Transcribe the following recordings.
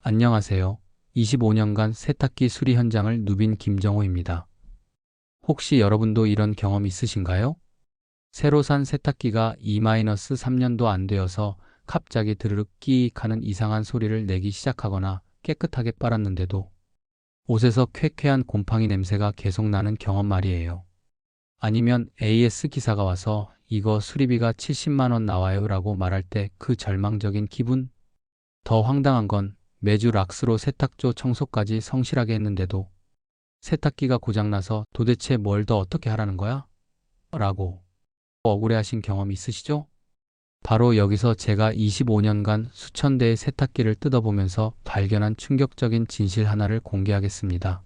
안녕하세요. 25년간 세탁기 수리 현장을 누빈 김정호입니다. 혹시 여러분도 이런 경험 있으신가요? 새로 산 세탁기가 2-3년도 안 되어서 갑자기 드르륵 끼익 하는 이상한 소리를 내기 시작하거나 깨끗하게 빨았는데도 옷에서 쾌쾌한 곰팡이 냄새가 계속 나는 경험 말이에요. 아니면 AS 기사가 와서 이거 수리비가 70만 원 나와요 라고 말할 때 그 절망적인 기분? 더 황당한 건 매주 락스로 세탁조 청소까지 성실하게 했는데도 세탁기가 고장나서 도대체 뭘 더 어떻게 하라는 거야? 라고 억울해하신 경험 있으시죠? 바로 여기서 제가 25년간 수천 대의 세탁기를 뜯어보면서 발견한 충격적인 진실 하나를 공개하겠습니다.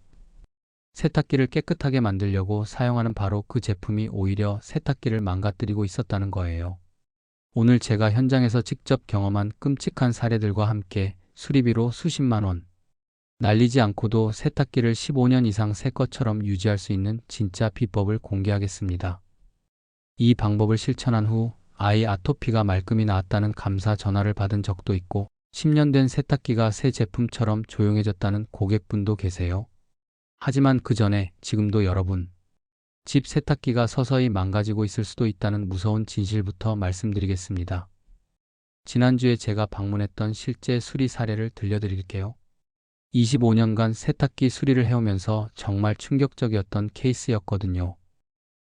세탁기를 깨끗하게 만들려고 사용하는 바로 그 제품이 오히려 세탁기를 망가뜨리고 있었다는 거예요. 오늘 제가 현장에서 직접 경험한 끔찍한 사례들과 함께 수리비로 수십만 원, 날리지 않고도 세탁기를 15년 이상 새 것처럼 유지할 수 있는 진짜 비법을 공개하겠습니다. 이 방법을 실천한 후 아이 아토피가 말끔히 나았다는 감사 전화를 받은 적도 있고 10년 된 세탁기가 새 제품처럼 조용해졌다는 고객분도 계세요. 하지만 그 전에 지금도 여러분, 집 세탁기가 서서히 망가지고 있을 수도 있다는 무서운 진실부터 말씀드리겠습니다. 지난주에 제가 방문했던 실제 수리 사례를 들려드릴게요. 25년간 세탁기 수리를 해오면서 정말 충격적이었던 케이스였거든요.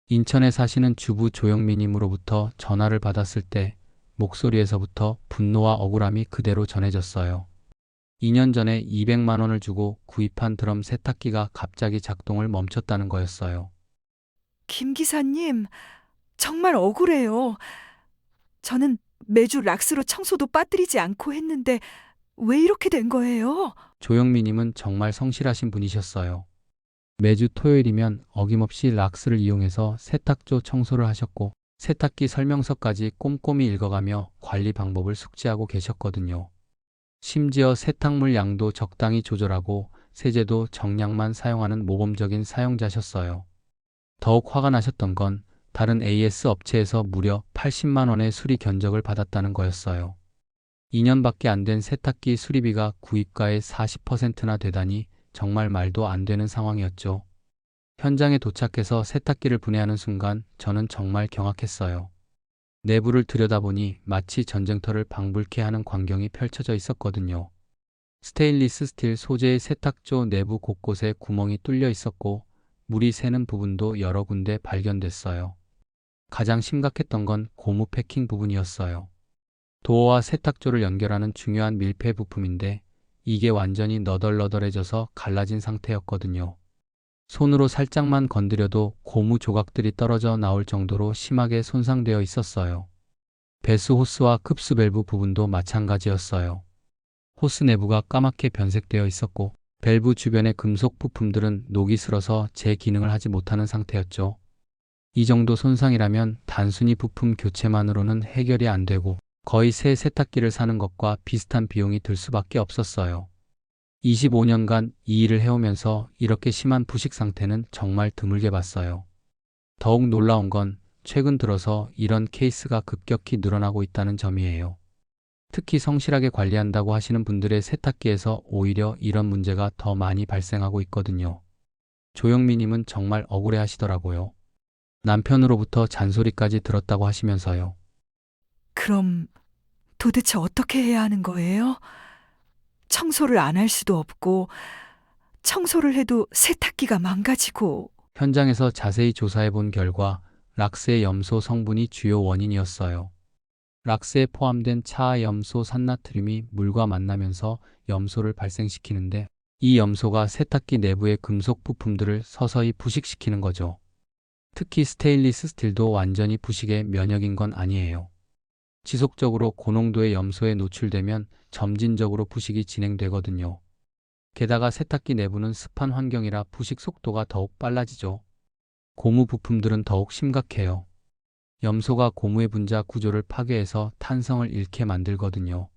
인천에 사시는 주부 조영민님으로부터 전화를 받았을 때 목소리에서부터 분노와 억울함이 그대로 전해졌어요. 2년 전에 200만 원을 주고 구입한 드럼 세탁기가 갑자기 작동을 멈췄다는 거였어요. 김 기사님, 정말 억울해요. 저는 매주 락스로 청소도 빠뜨리지 않고 했는데 왜 이렇게 된 거예요? 조영민님은 정말 성실하신 분이셨어요. 매주 토요일이면 어김없이 락스를 이용해서 세탁조 청소를 하셨고 세탁기 설명서까지 꼼꼼히 읽어가며 관리 방법을 숙지하고 계셨거든요. 심지어 세탁물 양도 적당히 조절하고 세제도 정량만 사용하는 모범적인 사용자셨어요. 더욱 화가 나셨던 건 다른 AS 업체에서 무려 80만 원의 수리 견적을 받았다는 거였어요. 2년밖에 안 된 세탁기 수리비가 구입가의 40%나 되다니 정말 말도 안 되는 상황이었죠. 현장에 도착해서 세탁기를 분해하는 순간 저는 정말 경악했어요. 내부를 들여다보니 마치 전쟁터를 방불케 하는 광경이 펼쳐져 있었거든요. 스테인리스 스틸 소재의 세탁조 내부 곳곳에 구멍이 뚫려 있었고 물이 새는 부분도 여러 군데 발견됐어요. 가장 심각했던 건 고무 패킹 부분이었어요. 도어와 세탁조를 연결하는 중요한 밀폐 부품인데 이게 완전히 너덜너덜해져서 갈라진 상태였거든요. 손으로 살짝만 건드려도 고무 조각들이 떨어져 나올 정도로 심하게 손상되어 있었어요. 배수 호스와 급수 밸브 부분도 마찬가지였어요. 호스 내부가 까맣게 변색되어 있었고 밸브 주변의 금속 부품들은 녹이 슬어서 제 기능을 하지 못하는 상태였죠. 이 정도 손상이라면 단순히 부품 교체만으로는 해결이 안 되고 거의 새 세탁기를 사는 것과 비슷한 비용이 들 수밖에 없었어요. 25년간 이 일을 해오면서 이렇게 심한 부식 상태는 정말 드물게 봤어요. 더욱 놀라운 건 최근 들어서 이런 케이스가 급격히 늘어나고 있다는 점이에요. 특히 성실하게 관리한다고 하시는 분들의 세탁기에서 오히려 이런 문제가 더 많이 발생하고 있거든요. 조영미님은 정말 억울해 하시더라고요. 남편으로부터 잔소리까지 들었다고 하시면서요. 그럼 도대체 어떻게 해야 하는 거예요? 청소를 안 할 수도 없고, 청소를 해도 세탁기가 망가지고, 현장에서 자세히 조사해 본 결과 락스의 염소 성분이 주요 원인이었어요. 락스에 포함된 차염소 산나트륨이 물과 만나면서 염소를 발생시키는데 이 염소가 세탁기 내부의 금속 부품들을 서서히 부식시키는 거죠. 특히 스테인리스 스틸도 완전히 부식의 면역인 건 아니에요. 지속적으로 고농도의 염소에 노출되면 점진적으로 부식이 진행되거든요. 게다가 세탁기 내부는 습한 환경이라 부식 속도가 더욱 빨라지죠. 고무 부품들은 더욱 심각해요. 염소가 고무의 분자 구조를 파괴해서 탄성을 잃게 만들거든요.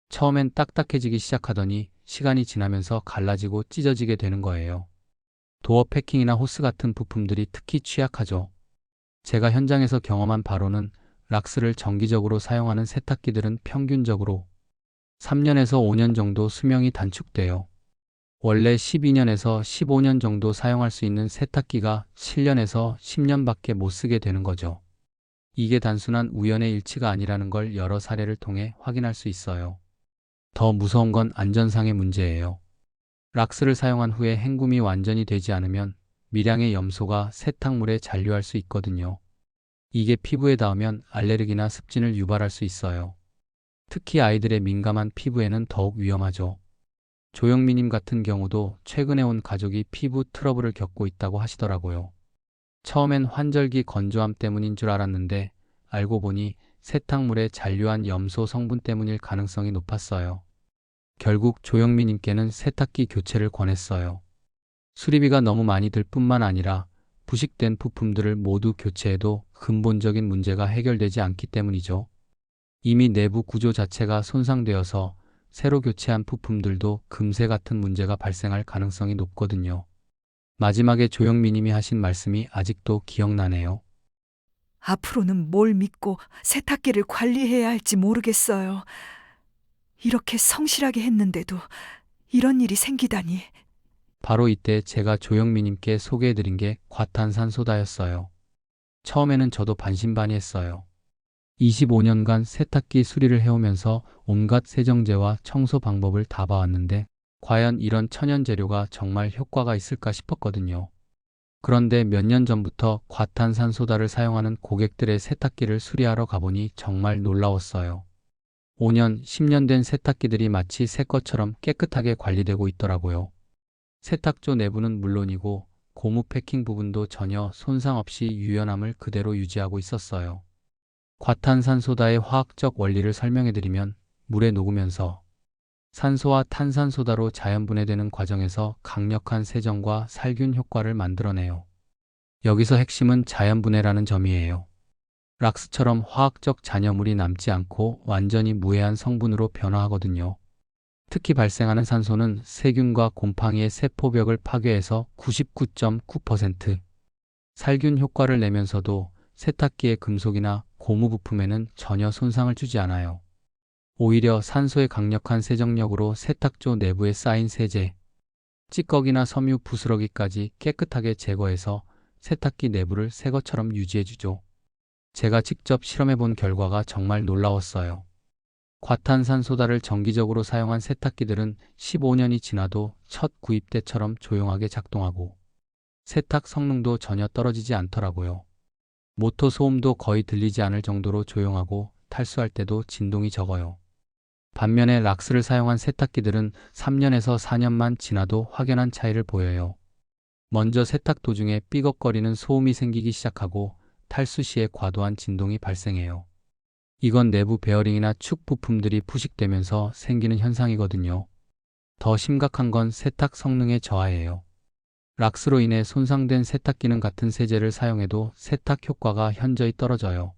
처음엔 딱딱해지기 시작하더니 시간이 지나면서 갈라지고 찢어지게 되는 거예요. 도어 패킹이나 호스 같은 부품들이 특히 취약하죠. 제가 현장에서 경험한 바로는 락스를 정기적으로 사용하는 세탁기들은 평균적으로 3년에서 5년 정도 수명이 단축돼요. 원래 12년에서 15년 정도 사용할 수 있는 세탁기가 7년에서 10년밖에 못 쓰게 되는 거죠. 이게 단순한 우연의 일치가 아니라는 걸 여러 사례를 통해 확인할 수 있어요. 더 무서운 건 안전상의 문제예요. 락스를 사용한 후에 헹굼이 완전히 되지 않으면 미량의 염소가 세탁물에 잔류할 수 있거든요. 이게 피부에 닿으면 알레르기나 습진을 유발할 수 있어요. 특히 아이들의 민감한 피부에는 더욱 위험하죠. 조영미님 같은 경우도 최근에 온 가족이 피부 트러블을 겪고 있다고 하시더라고요. 처음엔 환절기 건조함 때문인 줄 알았는데 알고 보니 세탁물에 잔류한 염소 성분 때문일 가능성이 높았어요. 결국 조영미님께는 세탁기 교체를 권했어요. 수리비가 너무 많이 들 뿐만 아니라 부식된 부품들을 모두 교체해도 근본적인 문제가 해결되지 않기 때문이죠. 이미 내부 구조 자체가 손상되어서 새로 교체한 부품들도 금세 같은 문제가 발생할 가능성이 높거든요. 마지막에 조영미님이 하신 말씀이 아직도 기억나네요. 앞으로는 뭘 믿고 세탁기를 관리해야 할지 모르겠어요. 이렇게 성실하게 했는데도 이런 일이 생기다니. 바로 이때 제가 조영미님께 소개해드린 게 과탄산소다였어요. 처음에는 저도 반신반의했어요. 25년간 세탁기 수리를 해오면서 온갖 세정제와 청소 방법을 다 봐왔는데 과연 이런 천연 재료가 정말 효과가 있을까 싶었거든요. 그런데 몇 년 전부터 과탄산소다를 사용하는 고객들의 세탁기를 수리하러 가보니 정말 놀라웠어요. 5년, 10년 된 세탁기들이 마치 새 것처럼 깨끗하게 관리되고 있더라고요. 세탁조 내부는 물론이고 고무 패킹 부분도 전혀 손상 없이 유연함을 그대로 유지하고 있었어요. 과탄산소다의 화학적 원리를 설명해드리면 물에 녹으면서 산소와 탄산소다로 자연분해되는 과정에서 강력한 세정과 살균 효과를 만들어내요. 여기서 핵심은 자연분해라는 점이에요. 락스처럼 화학적 잔여물이 남지 않고 완전히 무해한 성분으로 변화하거든요. 특히 발생하는 산소는 세균과 곰팡이의 세포벽을 파괴해서 99.9% 살균 효과를 내면서도 세탁기의 금속이나 고무 부품에는 전혀 손상을 주지 않아요. 오히려 산소의 강력한 세정력으로 세탁조 내부에 쌓인 세제, 찌꺼기나 섬유 부스러기까지 깨끗하게 제거해서 세탁기 내부를 새 것처럼 유지해주죠. 제가 직접 실험해본 결과가 정말 놀라웠어요. 과탄산소다를 정기적으로 사용한 세탁기들은 15년이 지나도 첫 구입 때처럼 조용하게 작동하고 세탁 성능도 전혀 떨어지지 않더라고요. 모터 소음도 거의 들리지 않을 정도로 조용하고 탈수할 때도 진동이 적어요. 반면에 락스를 사용한 세탁기들은 3년에서 4년만 지나도 확연한 차이를 보여요. 먼저 세탁 도중에 삐걱거리는 소음이 생기기 시작하고 탈수 시에 과도한 진동이 발생해요. 이건 내부 베어링이나 축 부품들이 부식되면서 생기는 현상이거든요. 더 심각한 건 세탁 성능의 저하예요. 락스로 인해 손상된 세탁기는 같은 세제를 사용해도 세탁 효과가 현저히 떨어져요.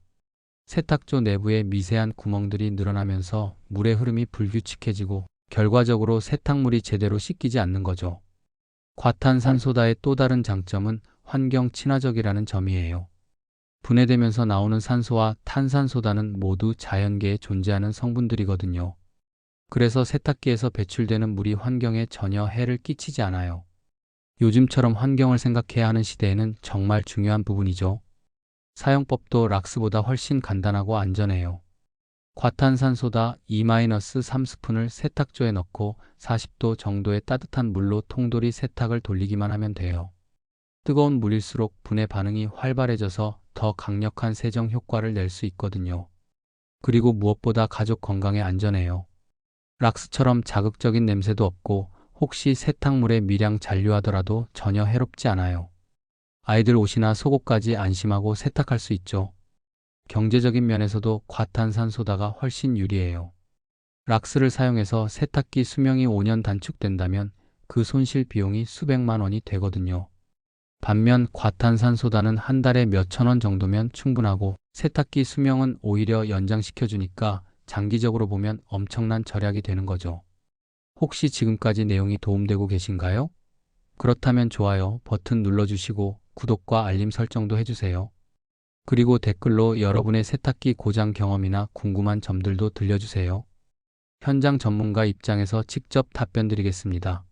세탁조 내부에 미세한 구멍들이 늘어나면서 물의 흐름이 불규칙해지고 결과적으로 세탁물이 제대로 씻기지 않는 거죠. 과탄산소다의 또 다른 장점은 환경 친화적이라는 점이에요. 분해되면서 나오는 산소와 탄산소다는 모두 자연계에 존재하는 성분들이거든요. 그래서 세탁기에서 배출되는 물이 환경에 전혀 해를 끼치지 않아요. 요즘처럼 환경을 생각해야 하는 시대에는 정말 중요한 부분이죠. 사용법도 락스보다 훨씬 간단하고 안전해요. 과탄산소다 2-3스푼을 세탁조에 넣고 40도 정도의 따뜻한 물로 통돌이 세탁을 돌리기만 하면 돼요. 뜨거운 물일수록 분해 반응이 활발해져서 더 강력한 세정 효과를 낼 수 있거든요. 그리고 무엇보다 가족 건강에 안전해요. 락스처럼 자극적인 냄새도 없고 혹시 세탁물에 미량 잔류하더라도 전혀 해롭지 않아요. 아이들 옷이나 속옷까지 안심하고 세탁할 수 있죠. 경제적인 면에서도 과탄산소다가 훨씬 유리해요. 락스를 사용해서 세탁기 수명이 5년 단축된다면 그 손실 비용이 수백만 원이 되거든요. 반면 과탄산소다는 한 달에 몇천 원 정도면 충분하고 세탁기 수명은 오히려 연장시켜주니까 장기적으로 보면 엄청난 절약이 되는 거죠. 혹시 지금까지 내용이 도움되고 계신가요? 그렇다면 좋아요 버튼 눌러주시고 구독과 알림 설정도 해주세요. 그리고 댓글로 여러분의 세탁기 고장 경험이나 궁금한 점들도 들려주세요. 현장 전문가 입장에서 직접 답변 드리겠습니다.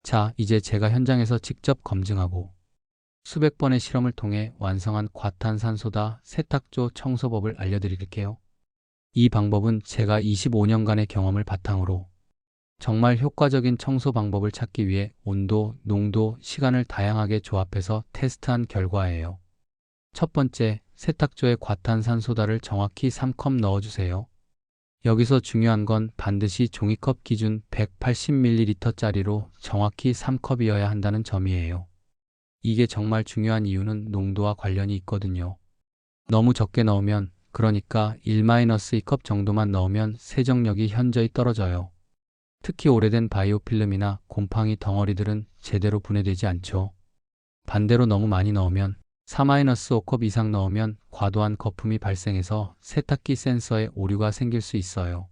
자, 이제 제가 현장에서 직접 검증하고 수백 번의 실험을 통해 완성한 과탄산소다 세탁조 청소법을 알려드릴게요. 이 방법은 제가 25년간의 경험을 바탕으로 정말 효과적인 청소 방법을 찾기 위해 온도, 농도, 시간을 다양하게 조합해서 테스트한 결과예요. 첫 번째, 세탁조에 과탄산소다를 정확히 3컵 넣어주세요. 여기서 중요한 건 반드시 종이컵 기준 180ml짜리로 정확히 3컵이어야 한다는 점이에요. 이게 정말 중요한 이유는 농도와 관련이 있거든요. 너무 적게 넣으면, 그러니까 1-2컵 정도만 넣으면 세정력이 현저히 떨어져요. 특히 오래된 바이오필름이나 곰팡이 덩어리들은 제대로 분해되지 않죠. 반대로 너무 많이 넣으면 4-5컵 이상 넣으면 과도한 거품이 발생해서 세탁기 센서에 오류가 생길 수 있어요.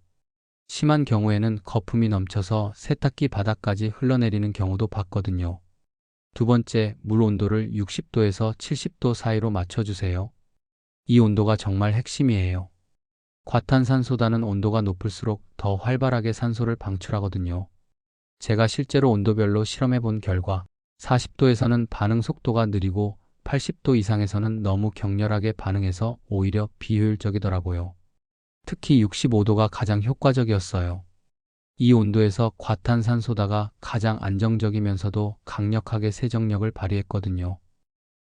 심한 경우에는 거품이 넘쳐서 세탁기 바닥까지 흘러내리는 경우도 봤거든요. 두 번째, 물 온도를 60도에서 70도 사이로 맞춰주세요. 이 온도가 정말 핵심이에요. 과탄산소다는 온도가 높을수록 더 활발하게 산소를 방출하거든요. 제가 실제로 온도별로 실험해 본 결과 40도에서는 반응 속도가 느리고 80도 이상에서는 너무 격렬하게 반응해서 오히려 비효율적이더라고요. 특히 65도가 가장 효과적이었어요. 이 온도에서 과탄산소다가 가장 안정적이면서도 강력하게 세정력을 발휘했거든요.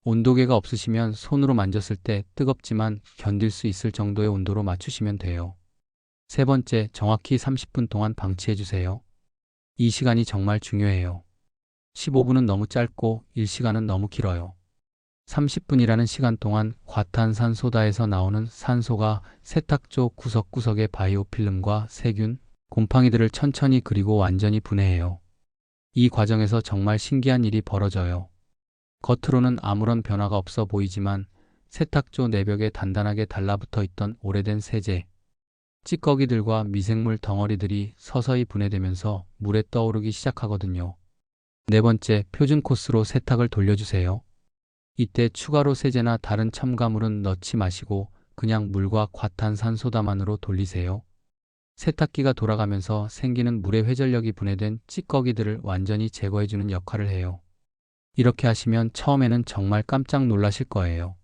온도계가 없으시면 손으로 만졌을 때 뜨겁지만 견딜 수 있을 정도의 온도로 맞추시면 돼요. 세 번째, 정확히 30분 동안 방치해주세요. 이 시간이 정말 중요해요. 15분은 너무 짧고 1시간은 너무 길어요. 30분이라는 시간 동안 과탄산소다에서 나오는 산소가 세탁조 구석구석의 바이오필름과 세균, 곰팡이들을 천천히 그리고 완전히 분해해요. 이 과정에서 정말 신기한 일이 벌어져요. 겉으로는 아무런 변화가 없어 보이지만 세탁조 내벽에 단단하게 달라붙어 있던 오래된 세제, 찌꺼기들과 미생물 덩어리들이 서서히 분해되면서 물에 떠오르기 시작하거든요. 네 번째, 표준 코스로 세탁을 돌려주세요. 이때 추가로 세제나 다른 첨가물은 넣지 마시고 그냥 물과 과탄산소다만으로 돌리세요. 세탁기가 돌아가면서 생기는 물의 회전력이 분해된 찌꺼기들을 완전히 제거해주는 역할을 해요. 이렇게 하시면 처음에는 정말 깜짝 놀라실 거예요.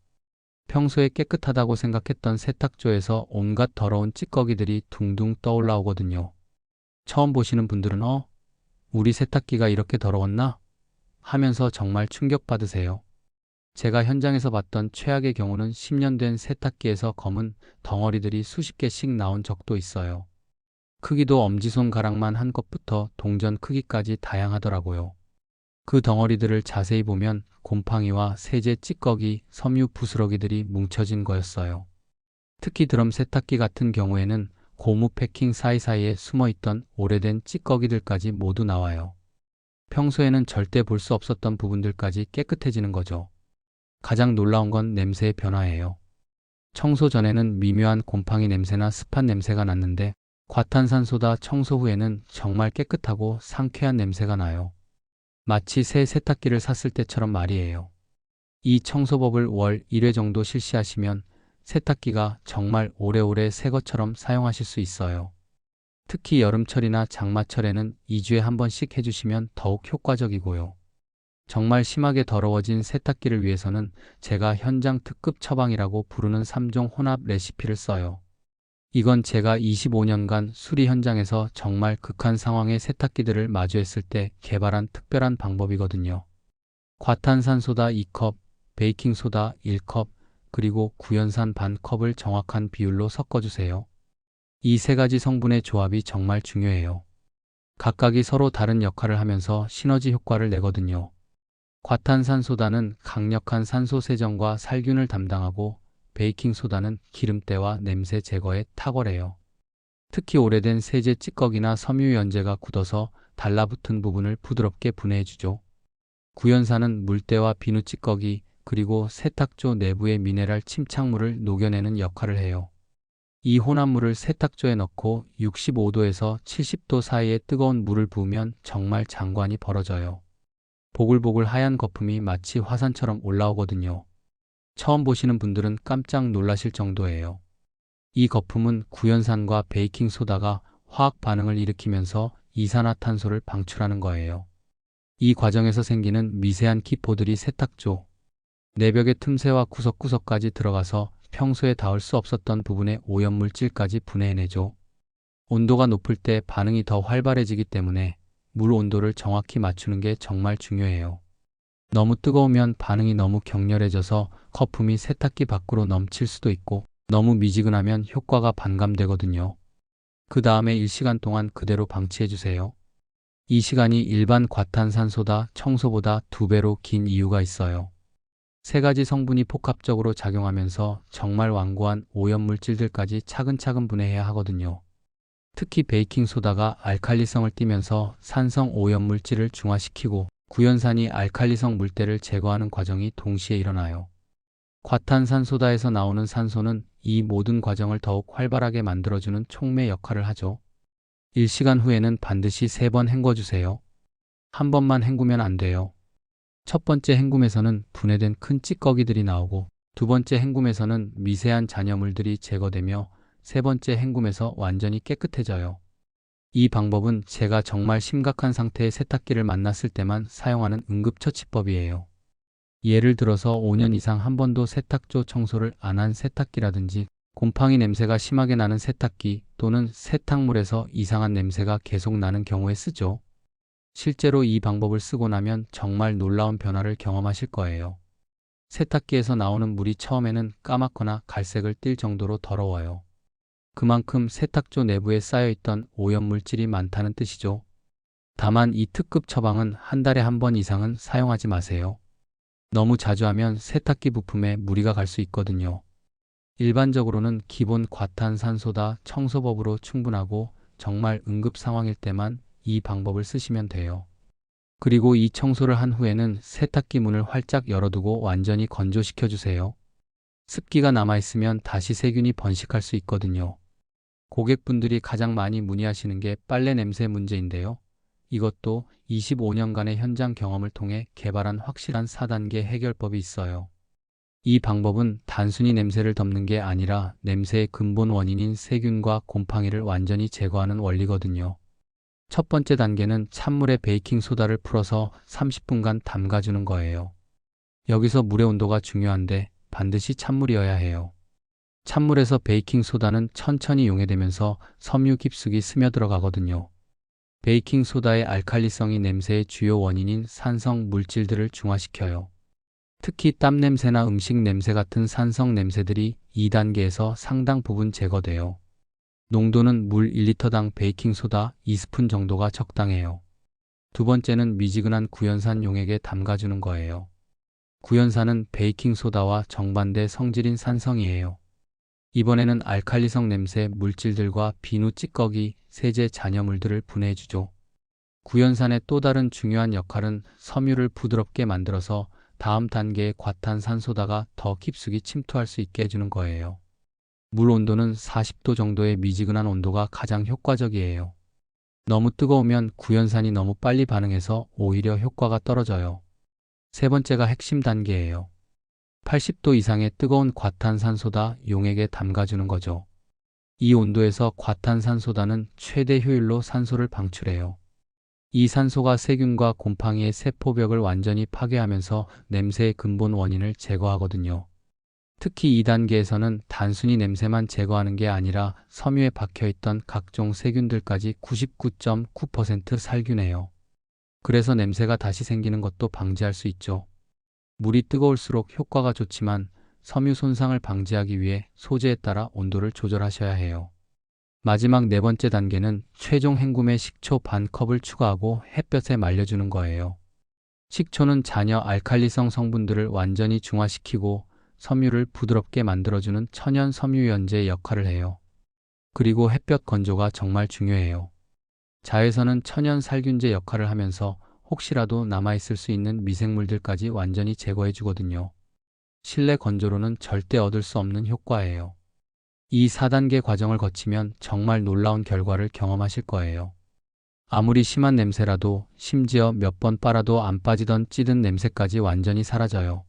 평소에 깨끗하다고 생각했던 세탁조에서 온갖 더러운 찌꺼기들이 둥둥 떠올라오거든요. 처음 보시는 분들은 우리 세탁기가 이렇게 더러웠나? 하면서 정말 충격받으세요. 제가 현장에서 봤던 최악의 경우는 10년 된 세탁기에서 검은 덩어리들이 수십 개씩 나온 적도 있어요. 크기도 엄지손가락만 한 것부터 동전 크기까지 다양하더라고요. 그 덩어리들을 자세히 보면 곰팡이와 세제 찌꺼기, 섬유 부스러기들이 뭉쳐진 거였어요. 특히 드럼 세탁기 같은 경우에는 고무 패킹 사이사이에 숨어있던 오래된 찌꺼기들까지 모두 나와요. 평소에는 절대 볼 수 없었던 부분들까지 깨끗해지는 거죠. 가장 놀라운 건 냄새의 변화예요. 청소 전에는 미묘한 곰팡이 냄새나 습한 냄새가 났는데 과탄산소다 청소 후에는 정말 깨끗하고 상쾌한 냄새가 나요. 마치 새 세탁기를 샀을 때처럼 말이에요. 이 청소법을 월 1회 정도 실시하시면 세탁기가 정말 오래오래 새 것처럼 사용하실 수 있어요. 특히 여름철이나 장마철에는 2주에 한 번씩 해주시면 더욱 효과적이고요. 정말 심하게 더러워진 세탁기를 위해서는 제가 현장 특급 처방이라고 부르는 3종 혼합 레시피를 써요. 이건 제가 25년간 수리 현장에서 정말 극한 상황의 세탁기들을 마주했을 때 개발한 특별한 방법이거든요. 과탄산소다 2컵, 베이킹소다 1컵, 그리고 구연산 반 컵을 정확한 비율로 섞어주세요. 이 세 가지 성분의 조합이 정말 중요해요. 각각이 서로 다른 역할을 하면서 시너지 효과를 내거든요. 과탄산소다는 강력한 산소 세정과 살균을 담당하고 베이킹소다는 기름때와 냄새 제거에 탁월해요. 특히 오래된 세제 찌꺼기나 섬유 연제가 굳어서 달라붙은 부분을 부드럽게 분해해주죠. 구연산은 물때와 비누 찌꺼기 그리고 세탁조 내부의 미네랄 침착물을 녹여내는 역할을 해요. 이 혼합물을 세탁조에 넣고 65도에서 70도 사이에 뜨거운 물을 부으면 정말 장관이 벌어져요. 보글보글 하얀 거품이 마치 화산처럼 올라오거든요. 처음 보시는 분들은 깜짝 놀라실 정도예요. 이 거품은 구연산과 베이킹소다가 화학 반응을 일으키면서 이산화탄소를 방출하는 거예요. 이 과정에서 생기는 미세한 기포들이 세탁조, 내벽의 틈새와 구석구석까지 들어가서 평소에 닿을 수 없었던 부분의 오염물질까지 분해해내죠. 온도가 높을 때 반응이 더 활발해지기 때문에 물 온도를 정확히 맞추는 게 정말 중요해요. 너무 뜨거우면 반응이 너무 격렬해져서 거품이 세탁기 밖으로 넘칠 수도 있고, 너무 미지근하면 효과가 반감되거든요. 그 다음에 1시간 동안 그대로 방치해주세요. 이 시간이 일반 과탄산소다 청소보다 2배로 긴 이유가 있어요. 세 가지 성분이 복합적으로 작용하면서 정말 완고한 오염물질들까지 차근차근 분해해야 하거든요. 특히 베이킹소다가 알칼리성을 띠면서 산성 오염물질을 중화시키고 구연산이 알칼리성 물때를 제거하는 과정이 동시에 일어나요. 과탄산소다에서 나오는 산소는 이 모든 과정을 더욱 활발하게 만들어주는 촉매 역할을 하죠. 1시간 후에는 반드시 3번 헹궈주세요. 한 번만 헹구면 안 돼요. 첫 번째 헹굼에서는 분해된 큰 찌꺼기들이 나오고, 두 번째 헹굼에서는 미세한 잔여물들이 제거되며, 세 번째 헹굼에서 완전히 깨끗해져요. 이 방법은 제가 정말 심각한 상태의 세탁기를 만났을 때만 사용하는 응급처치법이에요. 예를 들어서 5년 이상 한 번도 세탁조 청소를 안 한 세탁기라든지, 곰팡이 냄새가 심하게 나는 세탁기 또는 세탁물에서 이상한 냄새가 계속 나는 경우에 쓰죠. 실제로 이 방법을 쓰고 나면 정말 놀라운 변화를 경험하실 거예요. 세탁기에서 나오는 물이 처음에는 까맣거나 갈색을 띨 정도로 더러워요. 그만큼 세탁조 내부에 쌓여있던 오염물질이 많다는 뜻이죠. 다만 이 특급 처방은 한 달에 한 번 이상은 사용하지 마세요. 너무 자주 하면 세탁기 부품에 무리가 갈 수 있거든요. 일반적으로는 기본 과탄산소다 청소법으로 충분하고, 정말 응급 상황일 때만 이 방법을 쓰시면 돼요. 그리고 이 청소를 한 후에는 세탁기 문을 활짝 열어두고 완전히 건조시켜 주세요. 습기가 남아있으면 다시 세균이 번식할 수 있거든요. 고객분들이 가장 많이 문의하시는 게 빨래 냄새 문제인데요. 이것도 25년간의 현장 경험을 통해 개발한 확실한 4단계 해결법이 있어요. 이 방법은 단순히 냄새를 덮는 게 아니라 냄새의 근본 원인인 세균과 곰팡이를 완전히 제거하는 원리거든요. 첫 번째 단계는 찬물에 베이킹소다를 풀어서 30분간 담가주는 거예요. 여기서 물의 온도가 중요한데 반드시 찬물이어야 해요. 찬물에서 베이킹소다는 천천히 용해되면서 섬유 깊숙이 스며들어가거든요. 베이킹소다의 알칼리성이 냄새의 주요 원인인 산성 물질들을 중화시켜요. 특히 땀 냄새나 음식 냄새 같은 산성 냄새들이 2단계에서 상당 부분 제거돼요. 농도는 물 1리터당 베이킹소다 2스푼 정도가 적당해요. 두 번째는 미지근한 구연산 용액에 담가주는 거예요. 구연산은 베이킹소다와 정반대 성질인 산성이에요. 이번에는 알칼리성 냄새 물질들과 비누 찌꺼기, 세제 잔여물들을 분해해주죠. 구연산의 또 다른 중요한 역할은 섬유를 부드럽게 만들어서 다음 단계의 과탄산소다가 더 깊숙이 침투할 수 있게 해주는 거예요. 물 온도는 40도 정도의 미지근한 온도가 가장 효과적이에요. 너무 뜨거우면 구연산이 너무 빨리 반응해서 오히려 효과가 떨어져요. 세 번째가 핵심 단계예요. 80도 이상의 뜨거운 과탄산소다 용액에 담가주는 거죠. 이 온도에서 과탄산소다는 최대 효율로 산소를 방출해요. 이 산소가 세균과 곰팡이의 세포벽을 완전히 파괴하면서 냄새의 근본 원인을 제거하거든요. 특히 2단계에서는 단순히 냄새만 제거하는 게 아니라 섬유에 박혀있던 각종 세균들까지 99.9% 살균해요. 그래서 냄새가 다시 생기는 것도 방지할 수 있죠. 물이 뜨거울수록 효과가 좋지만 섬유 손상을 방지하기 위해 소재에 따라 온도를 조절하셔야 해요. 마지막 네 번째 단계는 최종 헹굼에 식초 반 컵을 추가하고 햇볕에 말려주는 거예요. 식초는 잔여 알칼리성 성분들을 완전히 중화시키고 섬유를 부드럽게 만들어주는 천연 섬유유연제 역할을 해요. 그리고 햇볕 건조가 정말 중요해요. 자외선은 천연 살균제 역할을 하면서 혹시라도 남아있을 수 있는 미생물들까지 완전히 제거해 주거든요. 실내 건조로는 절대 얻을 수 없는 효과예요. 이 4단계 과정을 거치면 정말 놀라운 결과를 경험하실 거예요. 아무리 심한 냄새라도, 심지어 몇 번 빨아도 안 빠지던 찌든 냄새까지 완전히 사라져요.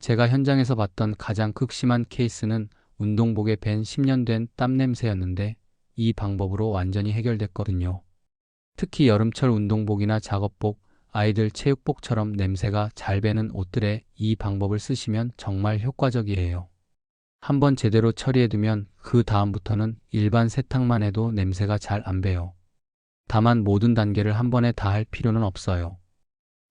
제가 현장에서 봤던 가장 극심한 케이스는 운동복에 밴 10년 된 땀 냄새였는데, 이 방법으로 완전히 해결됐거든요. 특히 여름철 운동복이나 작업복, 아이들 체육복처럼 냄새가 잘 배는 옷들에 이 방법을 쓰시면 정말 효과적이에요. 한번 제대로 처리해두면 그 다음부터는 일반 세탁만 해도 냄새가 잘 안 배요. 다만 모든 단계를 한 번에 다 할 필요는 없어요.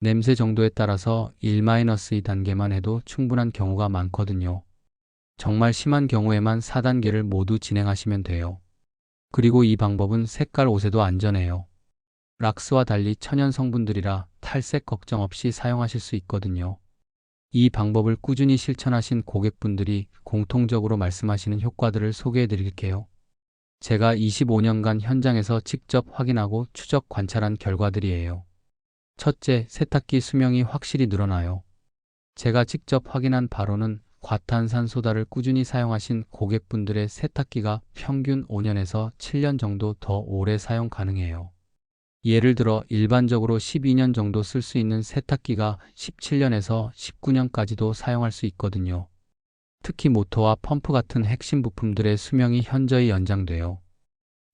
냄새 정도에 따라서 1-2 단계만 해도 충분한 경우가 많거든요. 정말 심한 경우에만 4단계를 모두 진행하시면 돼요. 그리고 이 방법은 색깔 옷에도 안전해요. 락스와 달리 천연 성분들이라 탈색 걱정 없이 사용하실 수 있거든요. 이 방법을 꾸준히 실천하신 고객분들이 공통적으로 말씀하시는 효과들을 소개해 드릴게요. 제가 25년간 현장에서 직접 확인하고 추적 관찰한 결과들이에요. 첫째, 세탁기 수명이 확실히 늘어나요. 제가 직접 확인한 바로는 과탄산소다를 꾸준히 사용하신 고객분들의 세탁기가 평균 5년에서 7년 정도 더 오래 사용 가능해요. 예를 들어 일반적으로 12년 정도 쓸 수 있는 세탁기가 17년에서 19년까지도 사용할 수 있거든요. 특히 모터와 펌프 같은 핵심 부품들의 수명이 현저히 연장돼요.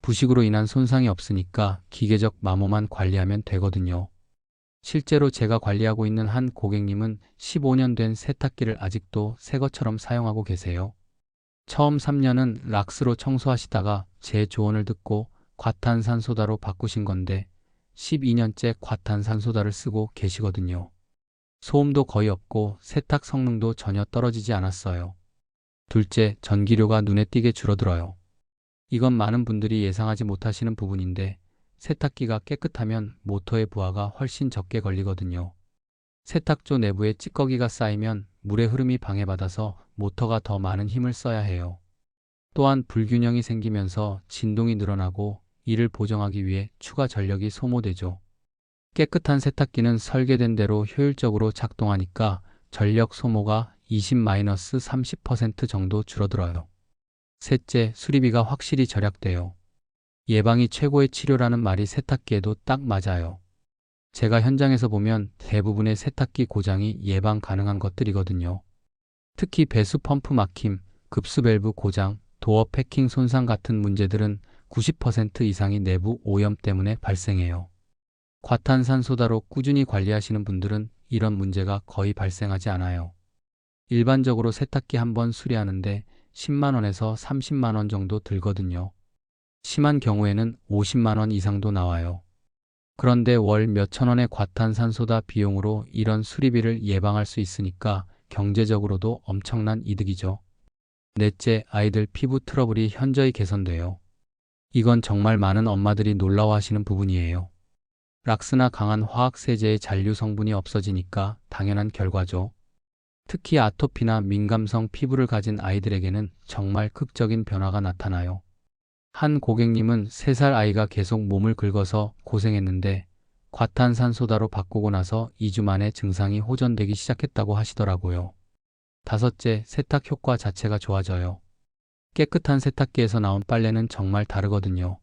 부식으로 인한 손상이 없으니까 기계적 마모만 관리하면 되거든요. 실제로 제가 관리하고 있는 한 고객님은 15년 된 세탁기를 아직도 새 것처럼 사용하고 계세요. 처음 3년은 락스로 청소하시다가 제 조언을 듣고 과탄산소다로 바꾸신 건데 12년째 과탄산소다를 쓰고 계시거든요. 소음도 거의 없고 세탁 성능도 전혀 떨어지지 않았어요. 둘째, 전기료가 눈에 띄게 줄어들어요. 이건 많은 분들이 예상하지 못하시는 부분인데 세탁기가 깨끗하면 모터의 부하가 훨씬 적게 걸리거든요. 세탁조 내부에 찌꺼기가 쌓이면 물의 흐름이 방해받아서 모터가 더 많은 힘을 써야 해요. 또한 불균형이 생기면서 진동이 늘어나고 이를 보정하기 위해 추가 전력이 소모되죠. 깨끗한 세탁기는 설계된 대로 효율적으로 작동하니까 전력 소모가 20-30% 정도 줄어들어요. 셋째, 수리비가 확실히 절약돼요. 예방이 최고의 치료라는 말이 세탁기에도 딱 맞아요. 제가 현장에서 보면 대부분의 세탁기 고장이 예방 가능한 것들이거든요. 특히 배수 펌프 막힘, 급수 밸브 고장, 도어 패킹 손상 같은 문제들은 90% 이상이 내부 오염 때문에 발생해요. 과탄산소다로 꾸준히 관리하시는 분들은 이런 문제가 거의 발생하지 않아요. 일반적으로 세탁기 한 번 수리하는데 10만 원에서 30만 원 정도 들거든요. 심한 경우에는 50만 원 이상도 나와요. 그런데 월 몇천 원의 과탄산소다 비용으로 이런 수리비를 예방할 수 있으니까 경제적으로도 엄청난 이득이죠. 넷째, 아이들 피부 트러블이 현저히 개선돼요. 이건 정말 많은 엄마들이 놀라워하시는 부분이에요. 락스나 강한 화학세제의 잔류 성분이 없어지니까 당연한 결과죠. 특히 아토피나 민감성 피부를 가진 아이들에게는 정말 극적인 변화가 나타나요. 한 고객님은 3살 아이가 계속 몸을 긁어서 고생했는데 과탄산소다로 바꾸고 나서 2주 만에 증상이 호전되기 시작했다고 하시더라고요. 다섯째, 세탁 효과 자체가 좋아져요. 깨끗한 세탁기에서 나온 빨래는 정말 다르거든요.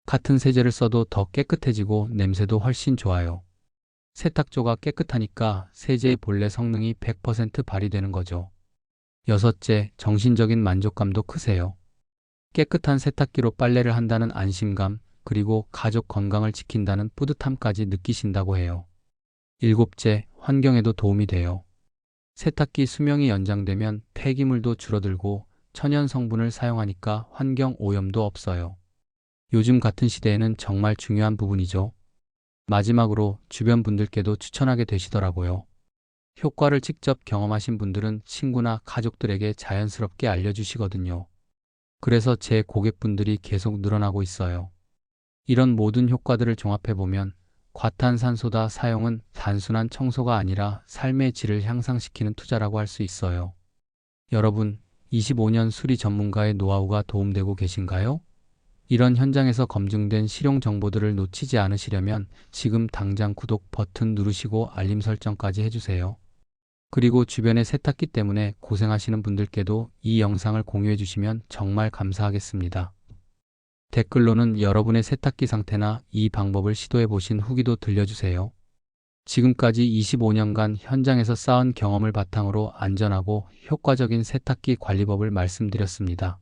같은 세제를 써도 더 깨끗해지고 냄새도 훨씬 좋아요. 세탁조가 깨끗하니까 세제의 본래 성능이 100% 발휘되는 거죠. 여섯째, 정신적인 만족감도 크세요. 깨끗한 세탁기로 빨래를 한다는 안심감, 그리고 가족 건강을 지킨다는 뿌듯함까지 느끼신다고 해요. 일곱째, 환경에도 도움이 돼요. 세탁기 수명이 연장되면 폐기물도 줄어들고 천연 성분을 사용하니까 환경 오염도 없어요. 요즘 같은 시대에는 정말 중요한 부분이죠. 마지막으로 주변 분들께도 추천하게 되시더라고요. 효과를 직접 경험하신 분들은 친구나 가족들에게 자연스럽게 알려주시거든요. 그래서 제 고객분들이 계속 늘어나고 있어요. 이런 모든 효과들을 종합해보면 과탄산소다 사용은 단순한 청소가 아니라 삶의 질을 향상시키는 투자라고 할 수 있어요. 여러분, 25년 수리 전문가의 노하우가 도움되고 계신가요? 이런 현장에서 검증된 실용 정보들을 놓치지 않으시려면 지금 당장 구독 버튼 누르시고 알림 설정까지 해주세요. 그리고 주변의 세탁기 때문에 고생하시는 분들께도 이 영상을 공유해 주시면 정말 감사하겠습니다. 댓글로는 여러분의 세탁기 상태나 이 방법을 시도해 보신 후기도 들려주세요. 지금까지 25년간 현장에서 쌓은 경험을 바탕으로 안전하고 효과적인 세탁기 관리법을 말씀드렸습니다.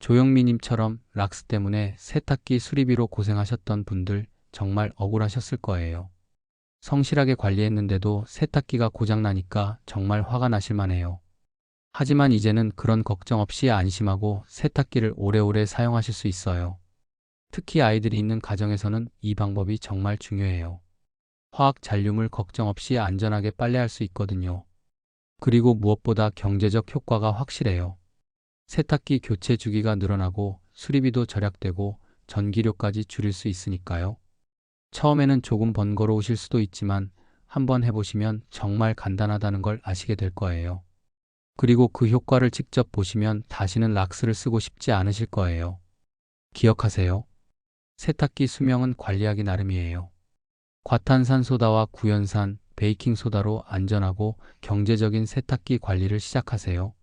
조영미님처럼 락스 때문에 세탁기 수리비로 고생하셨던 분들 정말 억울하셨을 거예요. 성실하게 관리했는데도 세탁기가 고장나니까 정말 화가 나실 만해요. 하지만 이제는 그런 걱정 없이 안심하고 세탁기를 오래오래 사용하실 수 있어요. 특히 아이들이 있는 가정에서는 이 방법이 정말 중요해요. 화학 잔류물 걱정 없이 안전하게 빨래할 수 있거든요. 그리고 무엇보다 경제적 효과가 확실해요. 세탁기 교체 주기가 늘어나고 수리비도 절약되고 전기료까지 줄일 수 있으니까요. 처음에는 조금 번거로우실 수도 있지만 한번 해보시면 정말 간단하다는 걸 아시게 될 거예요. 그리고 그 효과를 직접 보시면 다시는 락스를 쓰고 싶지 않으실 거예요. 기억하세요. 세탁기 수명은 관리하기 나름이에요. 과탄산소다와 구연산, 베이킹소다로 안전하고 경제적인 세탁기 관리를 시작하세요.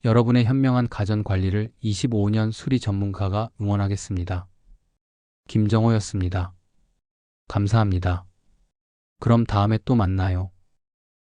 여러분의 현명한 가전 관리를 25년 수리 전문가가 응원하겠습니다. 김정호였습니다. 감사합니다. 그럼 다음에 또 만나요.